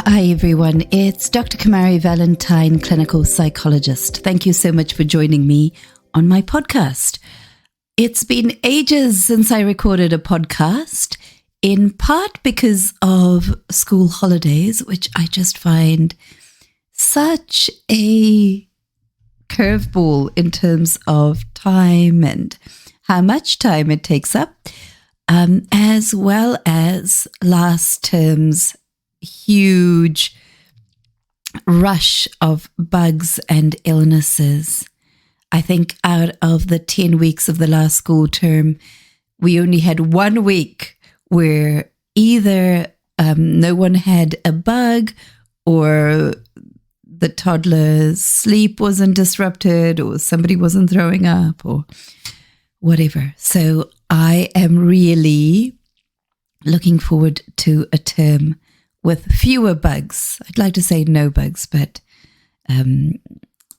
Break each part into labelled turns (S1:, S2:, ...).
S1: Hi everyone, it's Dr. Kamari Valentine, clinical psychologist. Thank you so much for joining me on my podcast. It's been ages since I recorded a podcast, in part because of school holidays, which I just find such a curveball in terms of time and how much time it takes up, as well as last term's huge rush of bugs and illnesses. I think out of the 10 weeks of the last school term, we only had 1 week where either no one had a bug, or the toddler's sleep wasn't disrupted, or somebody wasn't throwing up, or whatever. So I am really looking forward to a term with fewer bugs. I'd like to say no bugs, but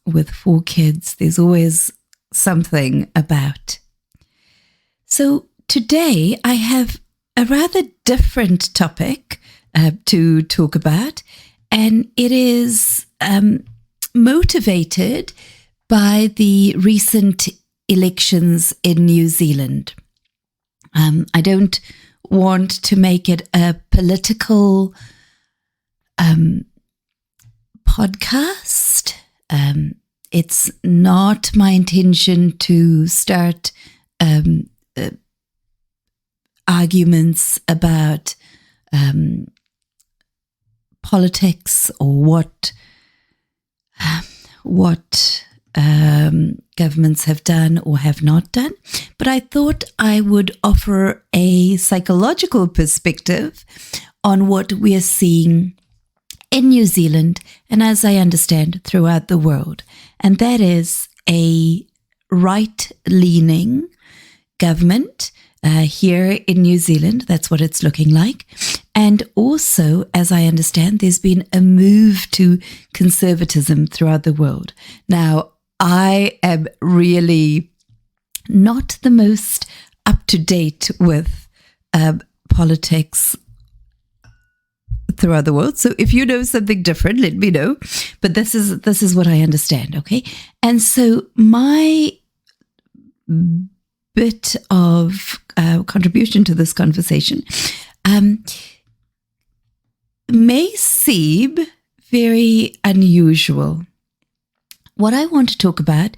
S1: with 4 kids, there's always something about. So today I have a rather different topic to talk about, and it is motivated by the recent elections in New Zealand. I don't want to make it a political podcast. It's not my intention to start arguments about politics or what governments have done or have not done, but I thought I would offer a psychological perspective on what we are seeing in New Zealand, and as I understand, throughout the world. And that is a right-leaning government here in New Zealand. That's what it's looking like. And also, as I understand, there's been a move to conservatism throughout the world. Now, I am really not the most up-to-date with politics throughout the world. So if you know something different, let me know. But this is what I understand, okay? And so my bit of contribution to this conversation may seem very unusual. What I want to talk about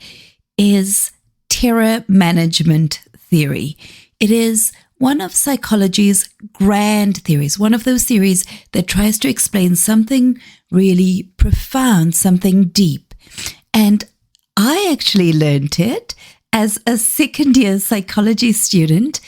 S1: is terror management theory. It is one of psychology's grand theories, one of those theories that tries to explain something really profound, something deep. And I actually learned it as a second-year psychology student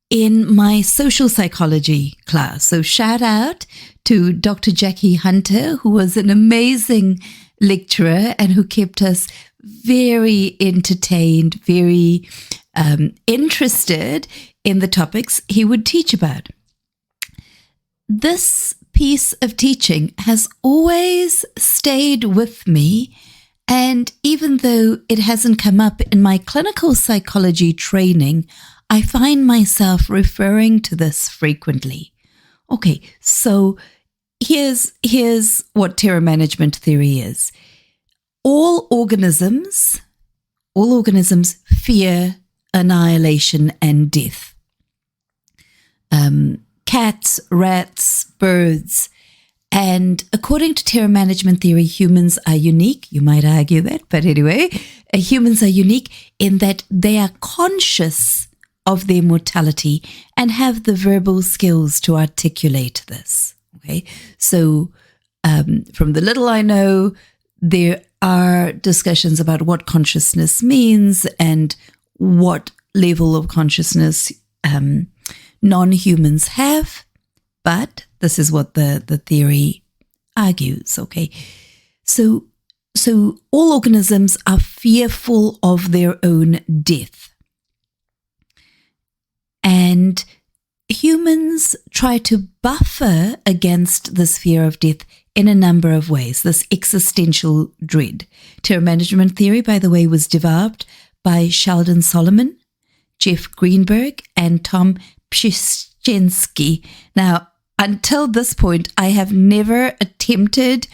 S1: in my social psychology class. So shout out to Dr. Jackie Hunter, who was an amazing lecturer and who kept us very entertained, very interested in the topics he would teach about. This piece of teaching has always stayed with me, and even though it hasn't come up in my clinical psychology training, I find myself referring to this frequently. Okay, so here's what terror management theory is. All organisms fear annihilation and death. Cats, rats, birds. And according to terror management theory, humans are unique. You might argue that, but anyway, humans are unique in that they are conscious of their mortality and have the verbal skills to articulate this. Okay, so from the little I know, there are discussions about what consciousness means and what level of consciousness non-humans have, but this is what the theory argues, okay? So all organisms are fearful of their own death. And humans try to buffer against this fear of death in a number of ways, this existential dread. Terror management theory, by the way, was developed by Sheldon Solomon, Jeff Greenberg, and Tom Pshishensky. Now, until this point, I have never attempted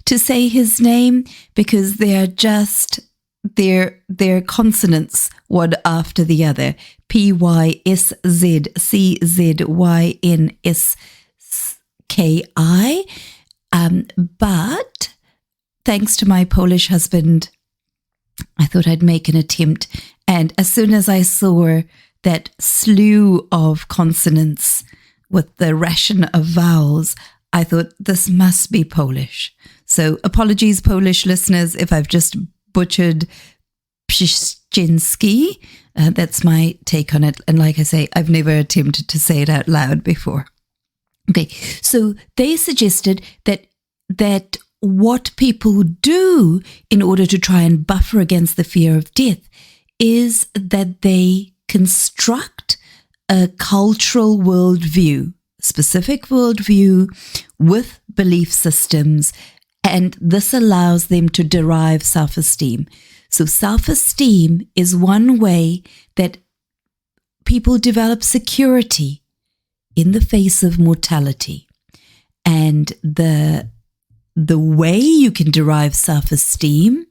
S1: to say his name because they're just they're consonants one after the other. PYSZCZYNSKI. But thanks to my Polish husband, I thought I'd make an attempt. And as soon as I saw that slew of consonants with the ration of vowels, I thought this must be Polish. So apologies, Polish listeners, if I've just butchered Pszczynski. That's my take on it. And like I say, I've never attempted to say it out loud before. Okay, so they suggested that what people do in order to try and buffer against the fear of death is that they construct a cultural worldview, specific worldview with belief systems, and this allows them to derive self-esteem. So self-esteem is one way that people develop security in the face of mortality. And the way you can derive self-esteem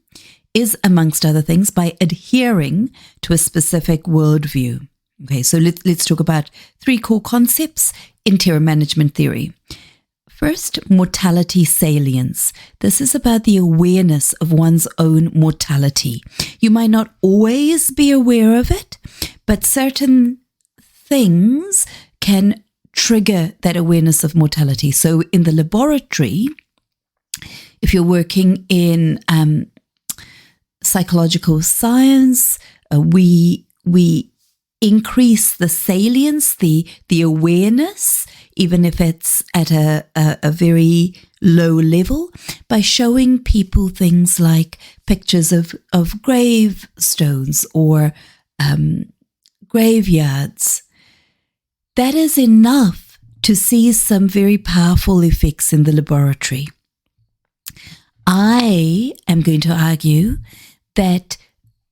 S1: is, amongst other things, by adhering to a specific worldview. Okay, so let's talk about 3 core concepts in terror management theory. First, mortality salience. This is about the awareness of one's own mortality. You might not always be aware of it, but certain things can trigger that awareness of mortality. So in the laboratory, if you're working in psychological science, we increase the salience, the awareness, even if it's at a very low level, by showing people things like pictures of gravestones or graveyards. That is enough to see some very powerful effects in the laboratory. I am going to argue that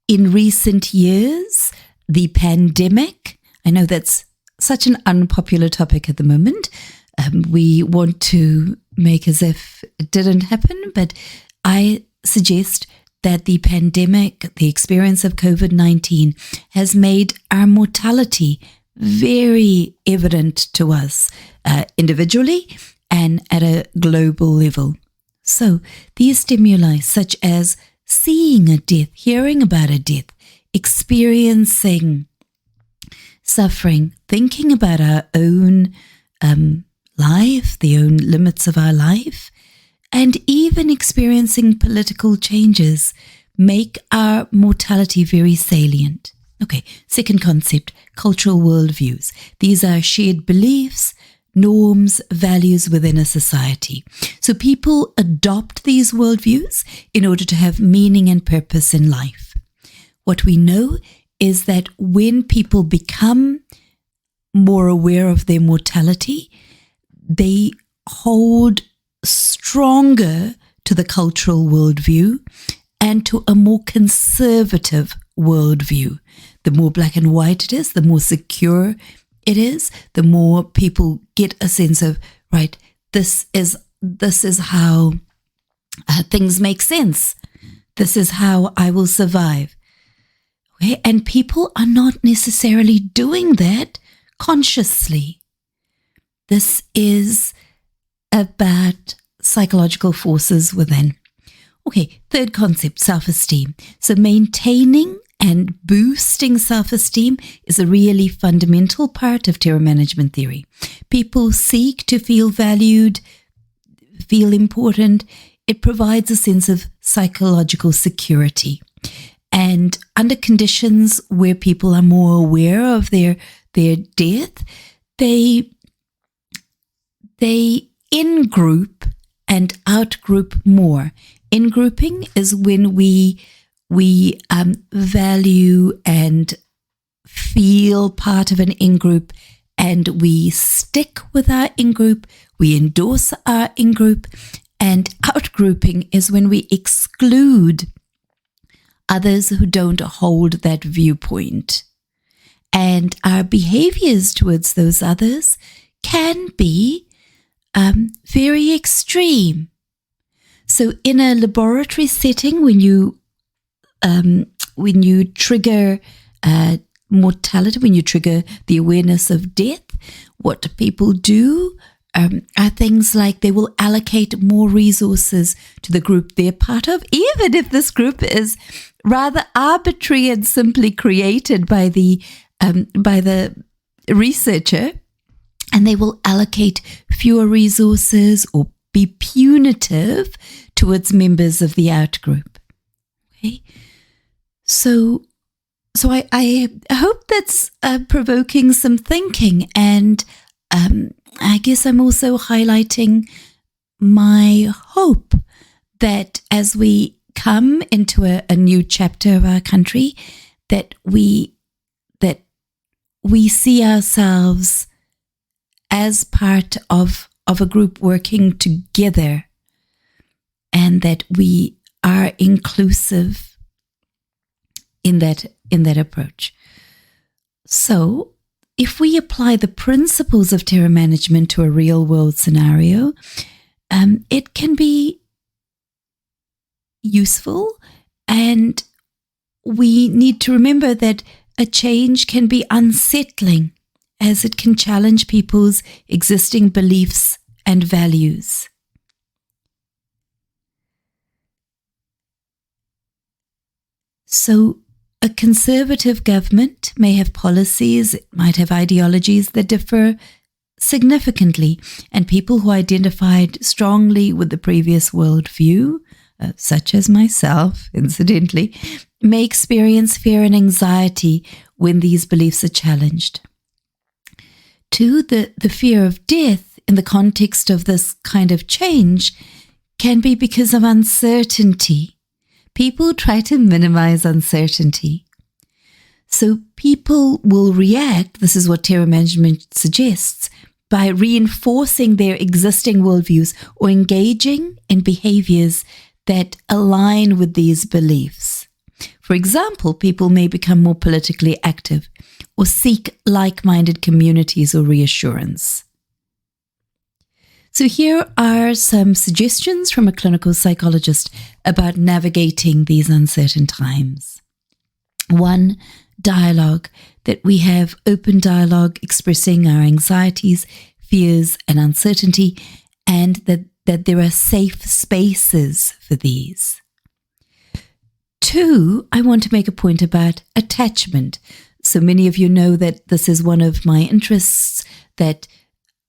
S1: in recent years, the pandemic, I know that's such an unpopular topic at the moment. We want to make as if it didn't happen, but I suggest that the pandemic, the experience of COVID-19, has made our mortality very evident to us individually and at a global level. So these stimuli, such as seeing a death, hearing about a death, experiencing suffering, thinking about our own life, the own limits of our life, and even experiencing political changes, make our mortality very salient. Okay, second concept, cultural worldviews. These are shared beliefs, norms, values within a society. So people adopt these worldviews in order to have meaning and purpose in life. What we know is that when people become more aware of their mortality, they hold stronger to the cultural worldview and to a more conservative worldview. The more black and white it is, the more secure it is, the more people get a sense of, right, this is how things make sense. This is how I will survive. Okay? And people are not necessarily doing that consciously. This is about psychological forces within. Okay, third concept, self-esteem. So maintaining and boosting self-esteem is a really fundamental part of terror management theory. People seek to feel valued, feel important. It provides a sense of psychological security. And under conditions where people are more aware of their death, they in-group and out-group more. In-grouping is when we value and feel part of an in-group, and we stick with our in-group, we endorse our in-group. And out-grouping is when we exclude others who don't hold that viewpoint. And our behaviors towards those others can be very extreme. So in a laboratory setting, when you trigger mortality, when you trigger the awareness of death, what people do are things like they will allocate more resources to the group they're part of, even if this group is rather arbitrary and simply created by the researcher, and they will allocate fewer resources or be punitive towards members of the outgroup. Okay, so I hope that's provoking some thinking, and I guess I'm also highlighting my hope that as we come into a new chapter of our country, that we see ourselves as part of a group working together, and that we are inclusive in that approach. So if we apply the principles of terror management to a real world scenario, it can be useful, and we need to remember that a change can be unsettling, as it can challenge people's existing beliefs and values. So a conservative government may have policies, it might have ideologies that differ significantly, and people who identified strongly with the previous worldview, such as myself, incidentally, may experience fear and anxiety when these beliefs are challenged. Two, the fear of death in the context of this kind of change can be because of uncertainty. People try to minimize uncertainty. So people will react, this is what terror management suggests, by reinforcing their existing worldviews or engaging in behaviors that align with these beliefs. For example, people may become more politically active or seek like-minded communities or reassurance. So here are some suggestions from a clinical psychologist about navigating these uncertain times. 1, dialogue, that we have open dialogue expressing our anxieties, fears, and uncertainty, and that there are safe spaces for these. 2, I want to make a point about attachment. So many of you know that this is one of my interests, that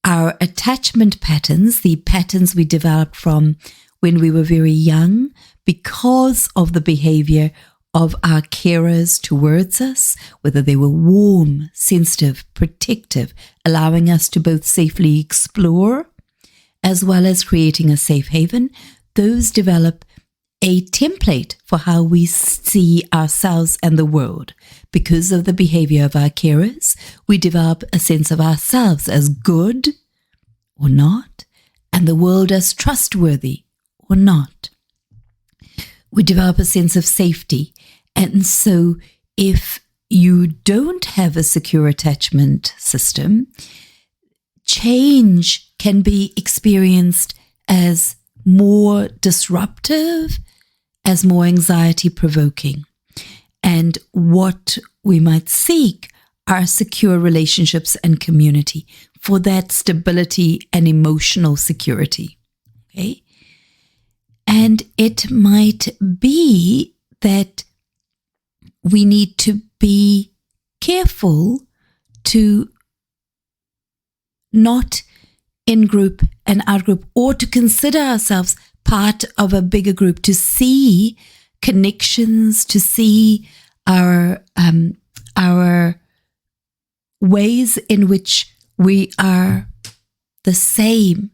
S1: our attachment patterns, the patterns we developed from when we were very young, because of the behavior of our carers towards us, whether they were warm, sensitive, protective, allowing us to both safely explore, as well as creating a safe haven, those develop a template for how we see ourselves and the world. Because of the behavior of our carers, we develop a sense of ourselves as good or not, and the world as trustworthy or not. We develop a sense of safety. And so if you don't have a secure attachment system, change can be experienced as more disruptive, as more anxiety-provoking. And what we might seek are secure relationships and community for that stability and emotional security. Okay? And it might be that we need to be careful to not in-group and out-group, or to consider ourselves part of a bigger group, to see connections, to see our ways in which we are the same,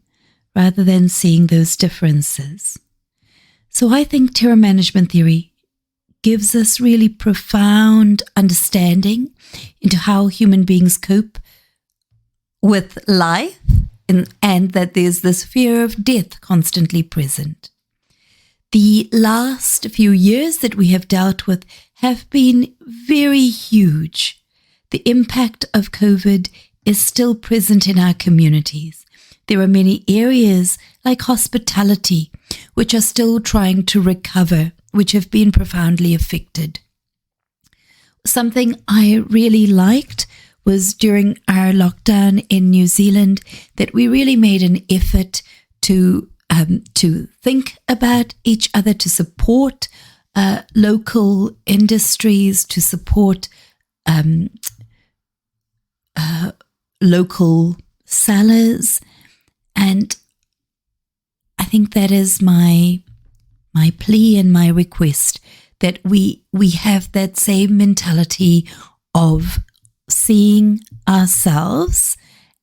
S1: rather than seeing those differences. So I think terror management theory gives us really profound understanding into how human beings cope with life, and that there's this fear of death constantly present. The last few years that we have dealt with have been very huge. The impact of COVID is still present in our communities. there are many areas like hospitality, which are still trying to recover, which have been profoundly affected. Something I really liked was during our lockdown in New Zealand that we really made an effort to think about each other, to support local industries, to support local sellers. And I think that is my plea and my request, that we have that same mentality of seeing ourselves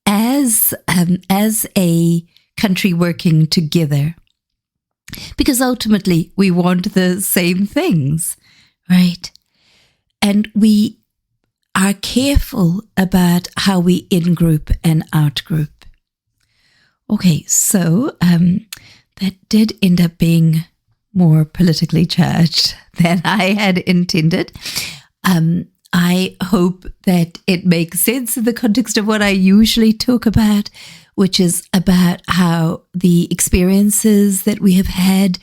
S1: as a country working together, because ultimately we want the same things, right? And we are careful about how we in-group and out-group. Okay, so that did end up being more politically charged than I had intended. I hope that it makes sense in the context of what I usually talk about, which is about how the experiences that we have had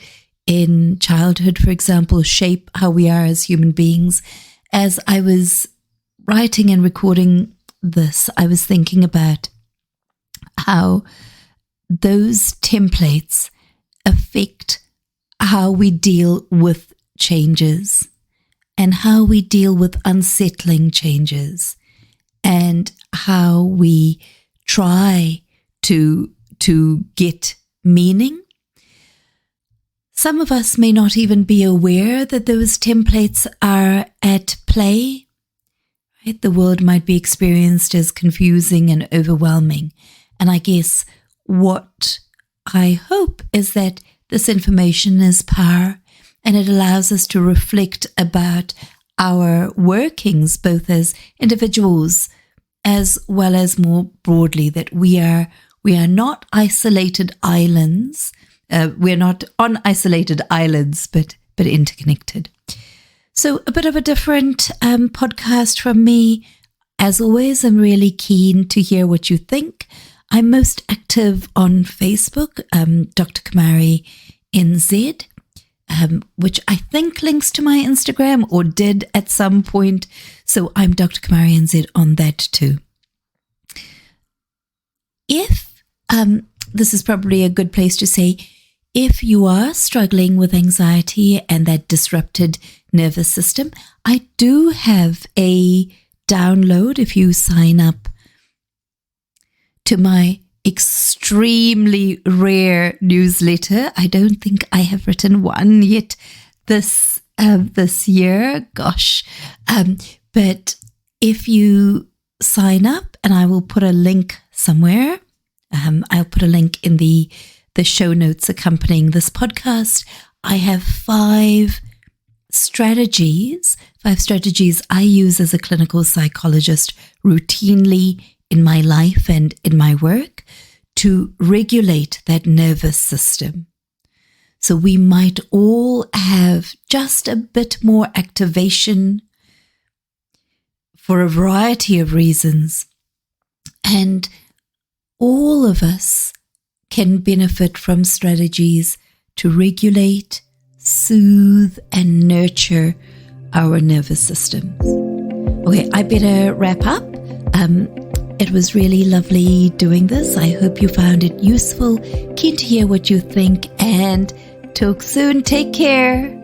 S1: in childhood, for example, shape how we are as human beings. As I was writing and recording this, I was thinking about how those templates affect how we deal with changes and how we deal with unsettling changes and how we try to get meaning. Some of us may not even be aware that those templates are at play. Right? The world might be experienced as confusing and overwhelming. And I guess what I hope is that this information is power, and it allows us to reflect about our workings, both as individuals as well as more broadly, that we are not isolated islands. We're not on isolated islands, but interconnected. So a bit of a different podcast from me. As always, I'm really keen to hear what you think. I'm most active on Facebook, Dr. Kumari NZ, which I think links to my Instagram or did at some point. So I'm Dr. Kumari NZ on that too. If, this is probably a good place to say, if you are struggling with anxiety and that disrupted nervous system, I do have a download if you sign up to my extremely rare newsletter. I don't think I have written one yet this year. Gosh. But if you sign up, and I will put a link somewhere, I'll put a link in the show notes accompanying this podcast. I have 5 strategies I use as a clinical psychologist routinely in my life and in my work to regulate that nervous system. So we might all have just a bit more activation for a variety of reasons. And all of us can benefit from strategies to regulate, soothe, and nurture our nervous systems. Okay, I better wrap up. It was really lovely doing this. I hope you found it useful. Keen to hear what you think, and talk soon. Take care.